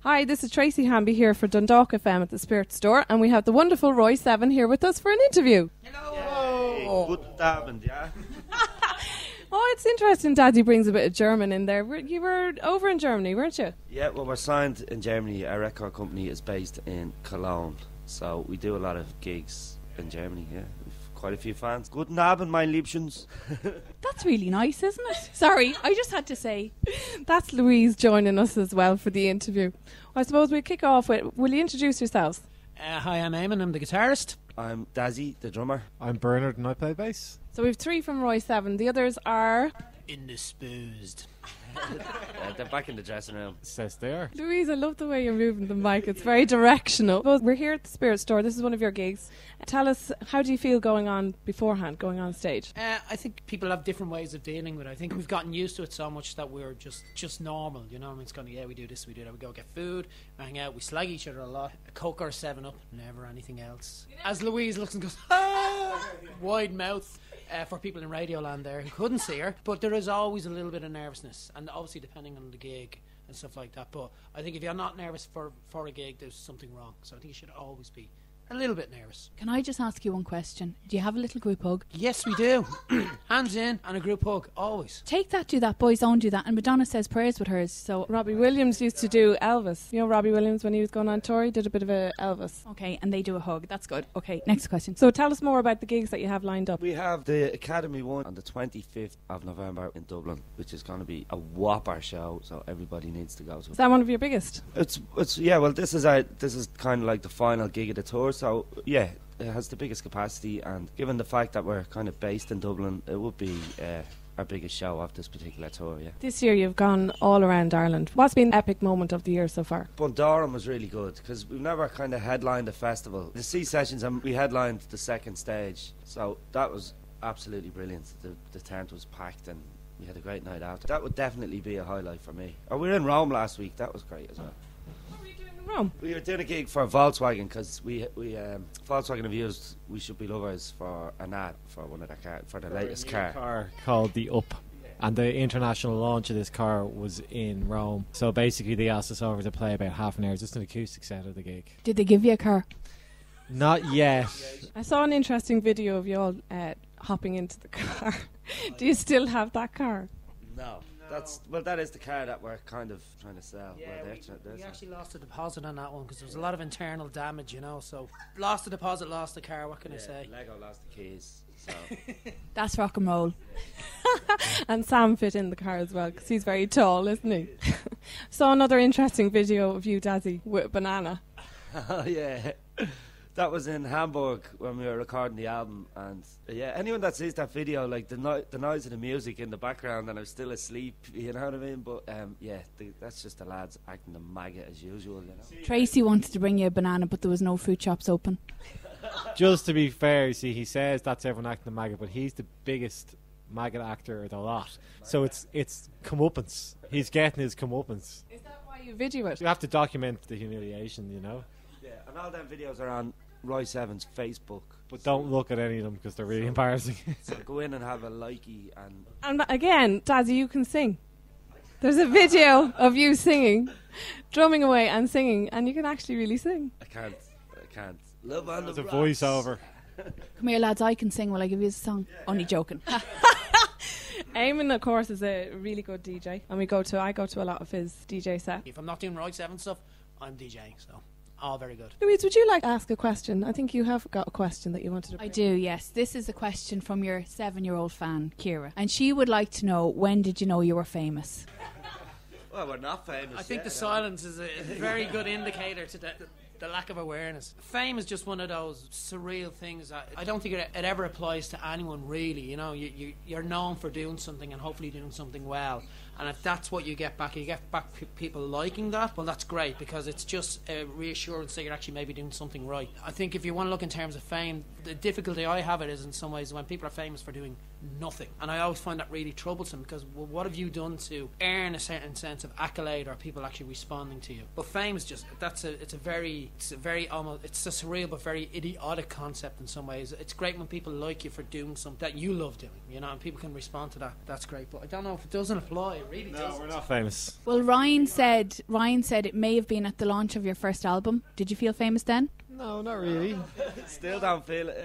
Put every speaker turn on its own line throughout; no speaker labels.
Hi, this is Tracy Hamby here for Dundalk FM at the Spiritstore, and we have the wonderful Royseven here with us for an interview.
Hello! Guten Abend, yeah.
Oh, it's interesting Daddy brings a bit of German in there. You were over in Germany, weren't you?
Yeah, well, we're signed in Germany. Our record company is based in Cologne, so we do a lot of gigs in Germany, yeah. We've quite a few fans. Guten Abend, mein Liebchens.
That's really nice, isn't it? Sorry, I just had to say.
That's Louise joining us as well for the interview. I suppose we'll kick off with, will you introduce yourselves?
Hi, I'm Eamon, I'm the guitarist.
I'm Dazzy, the drummer.
I'm Bernard and I play bass.
So we have three from Royseven. The others are...
Indisposed.
They're back in the dressing room.
Says they are.
Louise, I love the way you're moving the mic. It's very directional. Well, we're here at the Spiritstore. This is one of your gigs. Tell us, how do you feel going on beforehand, going on stage?
I think people have different ways of dealing with it. I think we've gotten used to it so much that we're just normal, you know what I mean? It's kind of, yeah, we do this, we do that. We go get food, we hang out, we slag each other a lot. A Coke or a 7-Up, never anything else. As Louise looks and goes, ah! Wide mouth. For people in Radioland there who couldn't see her, but there is always a little bit of nervousness, and obviously depending on the gig and stuff like that. But I think if you're not nervous for a gig, there's something wrong. So I think you should always be a little bit nervous.
Can I just ask you one question? Do you have a little group hug?
Yes, we do. Hands in and a group hug, always.
Take that, do that. Boys don't do that. And Madonna says prayers with hers. So
Robbie Williams used to do Elvis. You know Robbie Williams, when he was going on tour, he did a bit of a Elvis.
okay, and they do a hug. That's good. Okay, next question.
So tell us more about the gigs that you have lined up.
We have the Academy one on the 25th of November in Dublin, which is going to be a whopper show, so everybody needs to go to.
Is that one of your biggest?
It's yeah, well, this is kind of like the final gig of the tour, so yeah, it has the biggest capacity, and given the fact that we're kind of based in Dublin, it would be our biggest show of this particular tour, yeah.
This year you've gone all around Ireland. What's been the epic moment of the year so far?
Bundoran was really good, because we've never kind of headlined a festival. The C Sessions, and we headlined the second stage, so that was absolutely brilliant. The tent was packed and we had a great night out. That would definitely be a highlight for me. We were in Rome last week, that was great as well.
Rome.
We were doing a gig for Volkswagen, because Volkswagen have used We Should Be Lovers for an ad for one of their car, for the latest car
called the Up, and the international launch of this car was in Rome. So basically they asked us over to play about half an hour, just an acoustic set of the gig.
Did they give you a car?
Not yet.
I saw an interesting video of you all hopping into the car. Do you still have that car?
No. That is the car that we're kind of trying to sell.
Yeah, we actually lost a deposit on that one because there was a lot of internal damage, you know. So lost the deposit, lost the car. What can I say?
Lego lost the keys. So.
That's rock and roll.
And Sam fit in the car as well because he's very tall, isn't he? Saw another interesting video of you, Dazzy, with a banana.
Oh yeah. That was in Hamburg when we were recording the album, and yeah, anyone that sees that video, like the noise of the music in the background, and I'm still asleep, you know what I mean? But yeah, that's just the lads acting the maggot as usual, you know.
Tracy wanted to bring you a banana, but there was no fruit shops open.
Just to be fair, you see, he says that's everyone acting the maggot, but he's the biggest maggot actor of the lot. So it's comeuppance. He's getting his comeuppance.
Is that why you video it?
You have to document the humiliation, you know.
Yeah, and all them videos are on Royseven's Facebook.
But don't look at any of them because they're really embarrassing.
So go in and have a likey and...
And again, Dazzy, you can sing. There's a video of you singing, drumming away and singing, and you can actually really sing.
I can't. Love on
There's
the
a
rocks.
voiceover.
Come here, lads, I can sing while I give you a song. Only joking.
Eamon, of course, is a really good DJ, and I go to a lot of his DJ set.
If I'm not doing Royseven stuff, I'm DJing, so all very good.
Louise, would you like to ask a question? I think you have got a question that you wanted to bring.
I do, yes. This is a question from your 7-year-old fan, Ciara, and she would like to know, when did you know you were famous?
Well, we're not famous.
I think the silence is a very good indicator to the lack of awareness. Fame is just one of those surreal things that I don't think it ever applies to anyone really. You know, you're known for doing something and hopefully doing something well. And if that's what you get back people liking that, well, that's great, because it's just a reassurance that you're actually maybe doing something right. I think if you want to look in terms of fame, the difficulty I have it is in some ways when people are famous for doing nothing. And I always find that really troublesome, because well, what have you done to earn a certain sense of accolade or people actually responding to you? But fame is just, it's a very almost, it's a surreal but very idiotic concept in some ways. It's great when people like you for doing something that you love doing, you know, and people can respond to that. That's great. But I don't know if it doesn't apply. It really
No,
does.
we're not famous.
Well, Ryan said it may have been at the launch of your first album. Did you feel famous then?
No, not really.
Still don't feel it.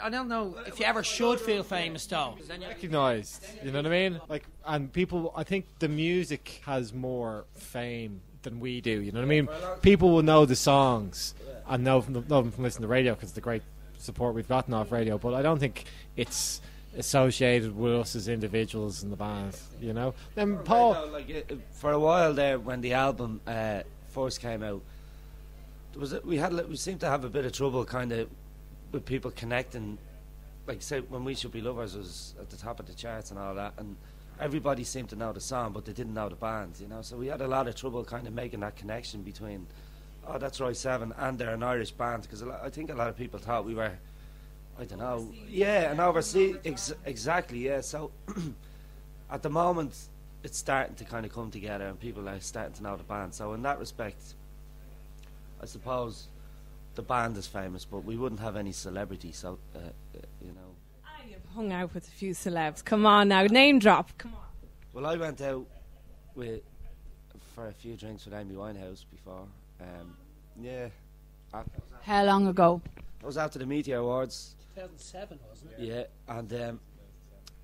I don't know if you ever should feel famous though. 'Cause then you-
Recognised, you know what I mean? Like, and people, I think the music has more fame than we do. You know what I mean? People will know the songs and know them from listening to radio because of the great support we've gotten off radio. But I don't think it's associated with us as individuals in the band. You know? Then Paul,
For a while there, when the album first came out, we seemed to have a bit of trouble kind of with people connecting. Like, say, When We Should Be Lovers was at the top of the charts and all that, and everybody seemed to know the song, but they didn't know the band, you know. So we had a lot of trouble kind of making that connection between, oh, that's Royseven, and they're an Irish band, because I think a lot of people thought we were, I don't know, yeah, an overseas, exactly, yeah. So at the moment, it's starting to kind of come together, and people are starting to know the band. So in that respect, I suppose the band is famous, but we wouldn't have any celebrity, so you know.
You've hung out with a few celebs. Come on now, name drop. Come on.
Well, I went out for a few drinks with Amy Winehouse before. Yeah.
How long ago?
I was after the Meteor Awards.
2007, wasn't it?
Yeah, and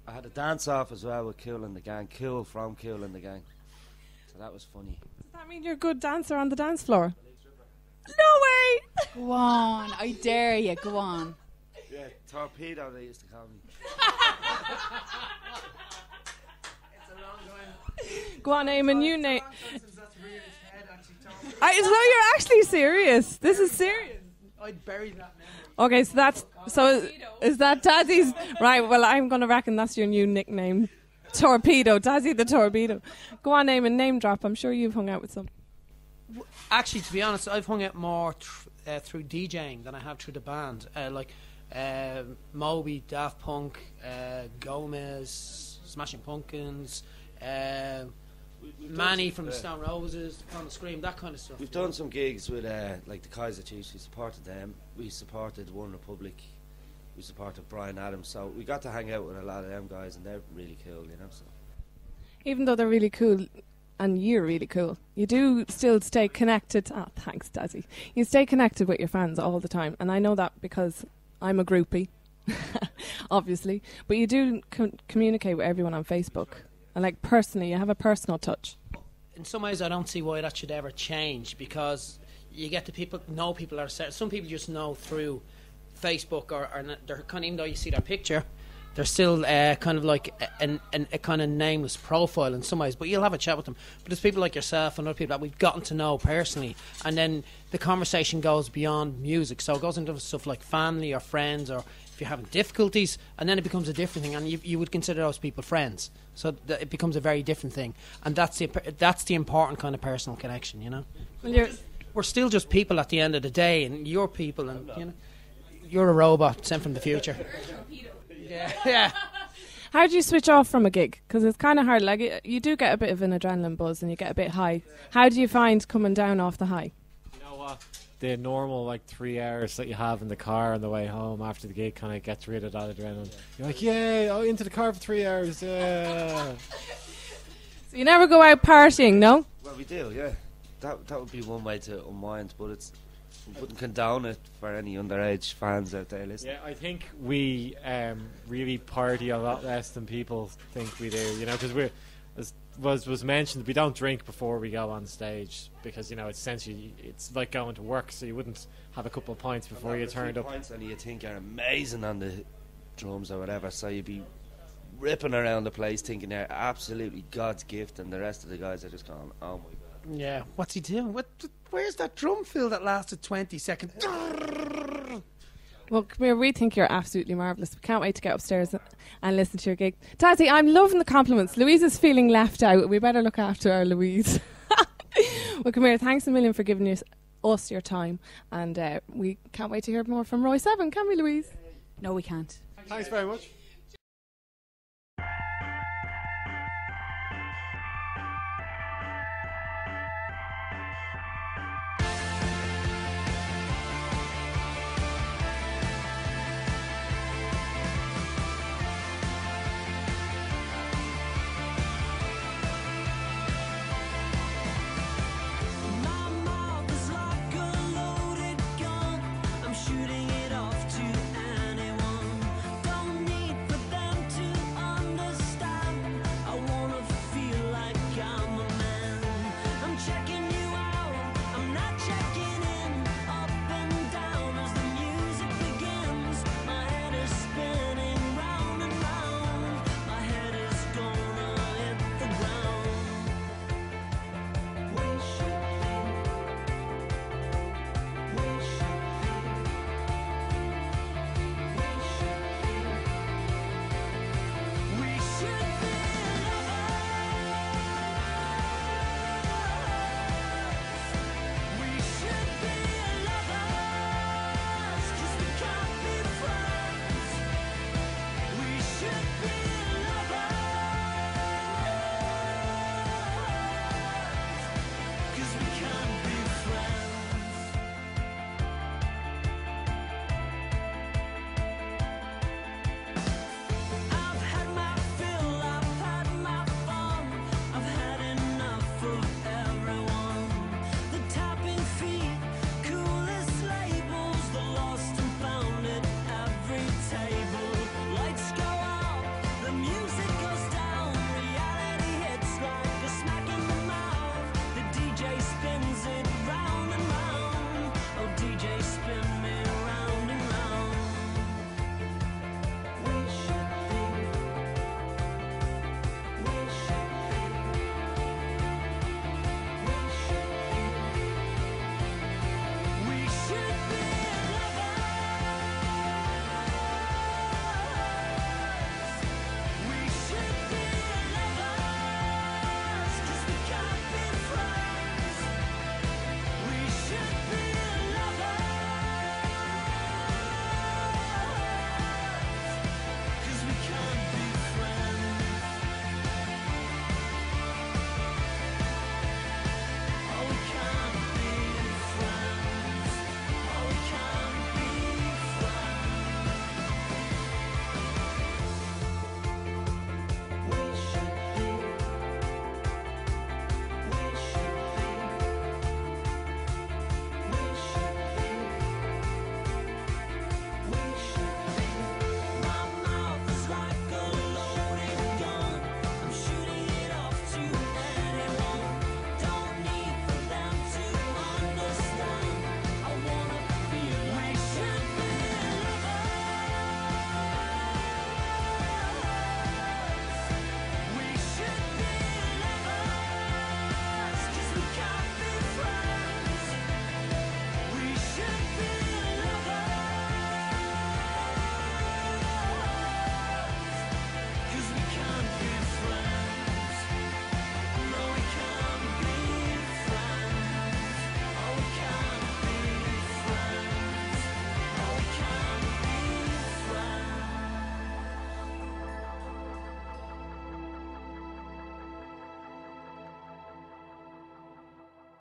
I had a dance off as well with Cool and the Gang. Cool from Cool and the Gang. So that was funny.
Does that mean you're a good dancer on the dance floor? No way!
Go on, I dare you. Go on.
Yeah, Torpedo they used to call me.
Go on, Eamon, you name. So you're actually serious. This is serious.
I'd bury that memory.
Okay, is that Dazzy's? Right, well, I'm going to reckon that's your new nickname. Torpedo, Dazzy the Torpedo. Go on, Eamon, name drop. I'm sure you've hung out with some.
Actually, to be honest, I've hung out more through DJing than I have through the band. Moby, Daft Punk, Gomez, Smashing Pumpkins, Manny from the Stone Roses, On the Scream, that kind of stuff.
We've done some gigs with like the Kaiser Chiefs. We supported them. We supported One Republic. We supported Bryan Adams. So we got to hang out with a lot of them guys, and they're really cool, you know. So
Even though they're really cool, and you're really cool, you do still stay connected. Oh, thanks, Dazzy. You stay connected with your fans all the time, and I know that because I'm a groupie, obviously. But you do communicate with everyone on Facebook, and like personally, you have a personal touch.
In some ways, I don't see why that should ever change, because you get to know people are certain. Some people just know through Facebook, or they're kind of, even though you see their picture, they're still kind of like a kind of nameless profile in some ways, but you'll have a chat with them. But there's people like yourself and other people that we've gotten to know personally, and then the conversation goes beyond music, so it goes into stuff like family or friends, or if you're having difficulties, and then it becomes a different thing, and you would consider those people friends, so it becomes a very different thing, and that's the important kind of personal connection, you know.
Well,
we're still just people at the end of the day, and you're people, and you know, you're a robot sent from the future. Yeah.
How do you switch off from a gig? Because it's kind of hard. Like, you do get a bit of an adrenaline buzz and you get a bit high. How do you find coming down off the high?
you know what? The normal like 3 hours that you have in the car on the way home after the gig kind of gets rid of that adrenaline. You're like, yay! Oh, into the car for 3 hours. Yeah.
So you never go out partying, no?
well, we do, yeah. That would be one way to unwind, but we wouldn't condone it for any underage fans out there listening.
Yeah, I think we really party a lot less than people think we do. You know, because as was mentioned, we don't drink before we go on stage because you know it's essentially it's like going to work. So you wouldn't have a couple of pints before you turned up.
Points and you think are amazing on the drums or whatever, so you'd be ripping around the place thinking they're absolutely God's gift, and the rest of the guys are just going, oh my God.
Yeah, what's he doing? Where's that drum fill that lasted 20 seconds?
Well, come here, we think you're absolutely marvellous. We can't wait to get upstairs and listen to your gig. Dazzy, I'm loving the compliments. Louise is feeling left out. We better look after our Louise. Well, come here, thanks a million for giving us your time. And we can't wait to hear more from Royseven, can we, Louise?
No, we can't.
Thanks very much.